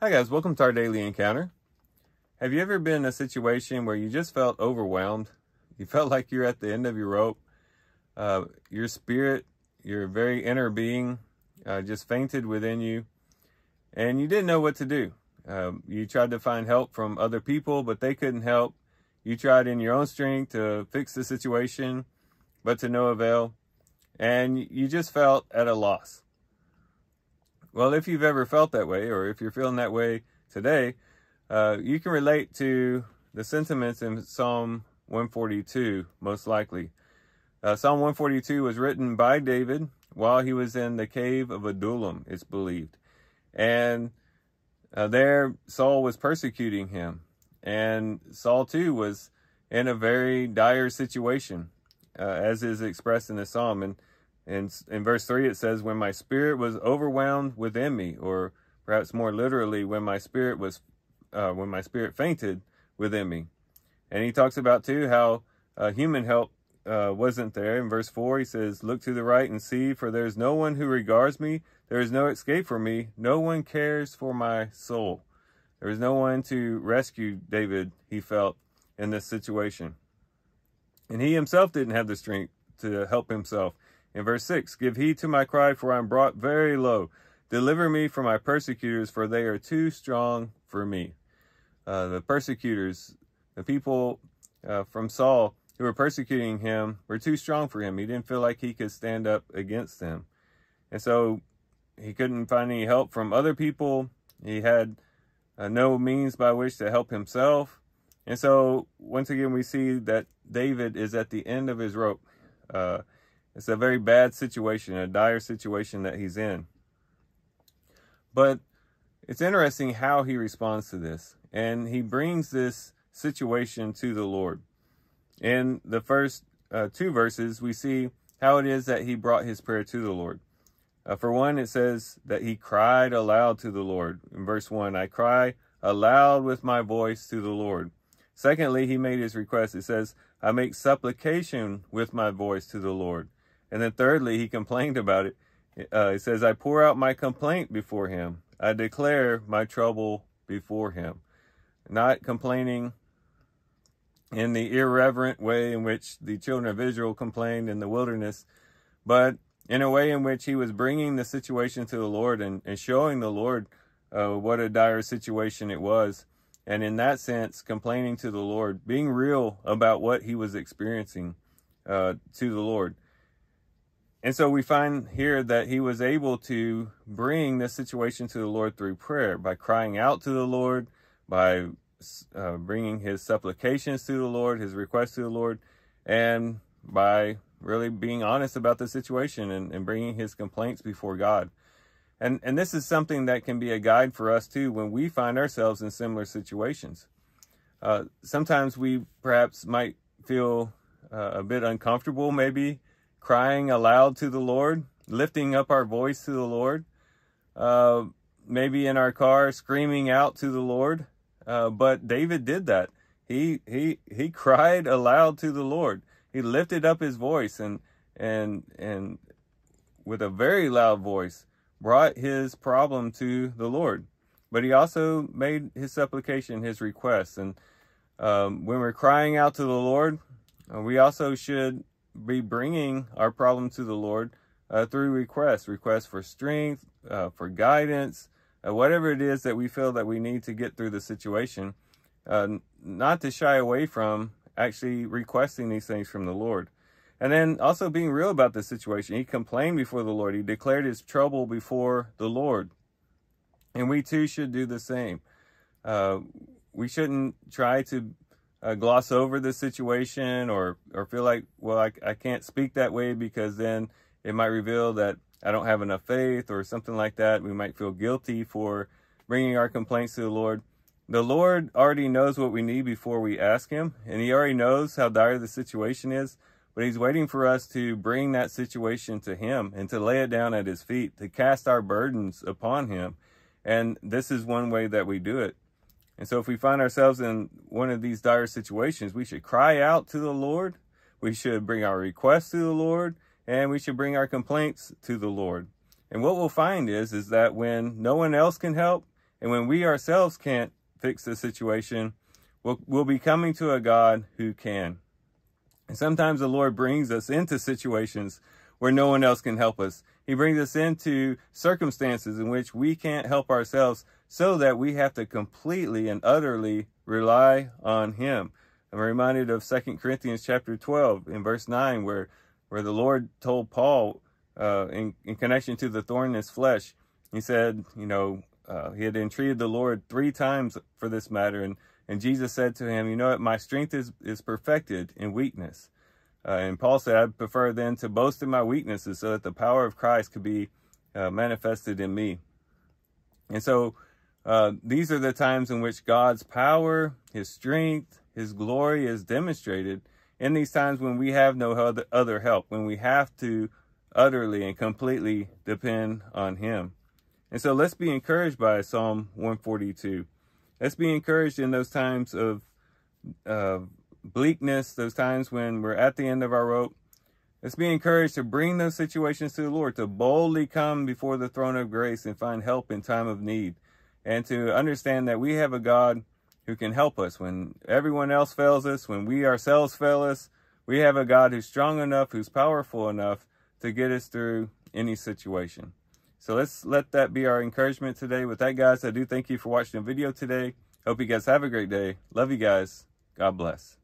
Hi guys, welcome to our daily encounter. Have you ever been in a situation where you just felt overwhelmed? You felt like you're at the end of your rope. Your spirit, your very inner being, just fainted within you, and you didn't know what to do. You tried to find help from other people, but they couldn't help. You tried in your own strength to fix the situation, but to no avail, and you just felt at a loss. Well, if you've ever felt that way, or if you're feeling that way today, you can relate to the sentiments in Psalm 142, most likely. Psalm 142 was written by David while he was in the cave of Adullam, it's believed. And there, Saul was persecuting him. And Saul, too, was in a very dire situation, as is expressed in the psalm. And in verse 3, it says, when my spirit was overwhelmed within me, or perhaps more literally, when my spirit fainted within me. And he talks about, too, how human help wasn't there. In verse 4, he says, look to the right and see, for there is no one who regards me. There is no escape for me. No one cares for my soul. There is no one to rescue David, he felt, in this situation. And he himself didn't have the strength to help himself. In verse 6, give heed to my cry, for I am brought very low. Deliver me from my persecutors, for they are too strong for me. The persecutors, the people from Saul who were persecuting him, were too strong for him. He didn't feel like he could stand up against them. And so he couldn't find any help from other people. He had no means by which to help himself. And so once again, we see that David is at the end of his rope. It's a very bad situation, a dire situation that he's in. But it's interesting how he responds to this. And he brings this situation to the Lord. In the first two verses, we see how it is that he brought his prayer to the Lord. For one, it says that he cried aloud to the Lord. In verse 1, I cry aloud with my voice to the Lord. Secondly, he made his request. It says, I make supplication with my voice to the Lord. And then thirdly, he complained about it. It says, I pour out my complaint before him. I declare my trouble before him. Not complaining in the irreverent way in which the children of Israel complained in the wilderness, but in a way in which he was bringing the situation to the Lord and showing the Lord what a dire situation it was. And in that sense, complaining to the Lord, being real about what he was experiencing to the Lord. And so we find here that he was able to bring this situation to the Lord through prayer, by crying out to the Lord, by bringing his supplications to the Lord, his requests to the Lord, and by really being honest about the situation and bringing his complaints before God. And this is something that can be a guide for us too when we find ourselves in similar situations. Sometimes we perhaps might feel a bit uncomfortable, maybe crying aloud to the Lord, lifting up our voice to the Lord, maybe in our car screaming out to the Lord. But David did that. He cried aloud to the Lord. He lifted up his voice and with a very loud voice brought his problem to the Lord. But he also made his supplication, his request. And when we're crying out to the Lord, we also should be bringing our problem to the Lord through requests for strength, for guidance, whatever it is that we feel that we need to get through the situation, not to shy away from actually requesting these things from the Lord. And then also being real about the situation. He complained before the Lord. He declared his trouble before the Lord. And we too should do the same. We shouldn't try to gloss over the situation or feel like, well, I can't speak that way because then it might reveal that I don't have enough faith or something like that. We might feel guilty for bringing our complaints to the Lord. The Lord already knows what we need before we ask him, and he already knows how dire the situation is, but he's waiting for us to bring that situation to him and to lay it down at his feet, to cast our burdens upon him. And this is one way that we do it. And so if we find ourselves in one of these dire situations, we should cry out to the Lord. We should bring our requests to the Lord, and we should bring our complaints to the Lord. And what we'll find is that when no one else can help And when we ourselves can't fix the situation, we'll be coming to a God who can. And sometimes the Lord brings us into situations where no one else can help us. He brings us into circumstances in which we can't help ourselves, so that we have to completely and utterly rely on him. I'm reminded of 2 Corinthians chapter 12 in verse 9, where the Lord told Paul in connection to the thorn in his flesh. He said, he had entreated the Lord 3 times for this matter, and Jesus said to him, my strength is perfected in weakness. And Paul said, I prefer then to boast in my weaknesses, so that the power of Christ could be manifested in me. And so these are the times in which God's power, his strength, his glory is demonstrated, in these times when we have no other help, when we have to utterly and completely depend on him. And so let's be encouraged by Psalm 142. Let's be encouraged in those times of bleakness, those times when we're at the end of our rope. Let's be encouraged to bring those situations to the Lord, to boldly come before the throne of grace and find help in time of need, and to understand that we have a God who can help us when everyone else fails us, when we ourselves fail us. We have a God who's strong enough, who's powerful enough to get us through any situation. So let's let that be our encouragement today. With that, guys, I do thank you for watching the video today. Hope you guys have a great day. Love you guys. God bless.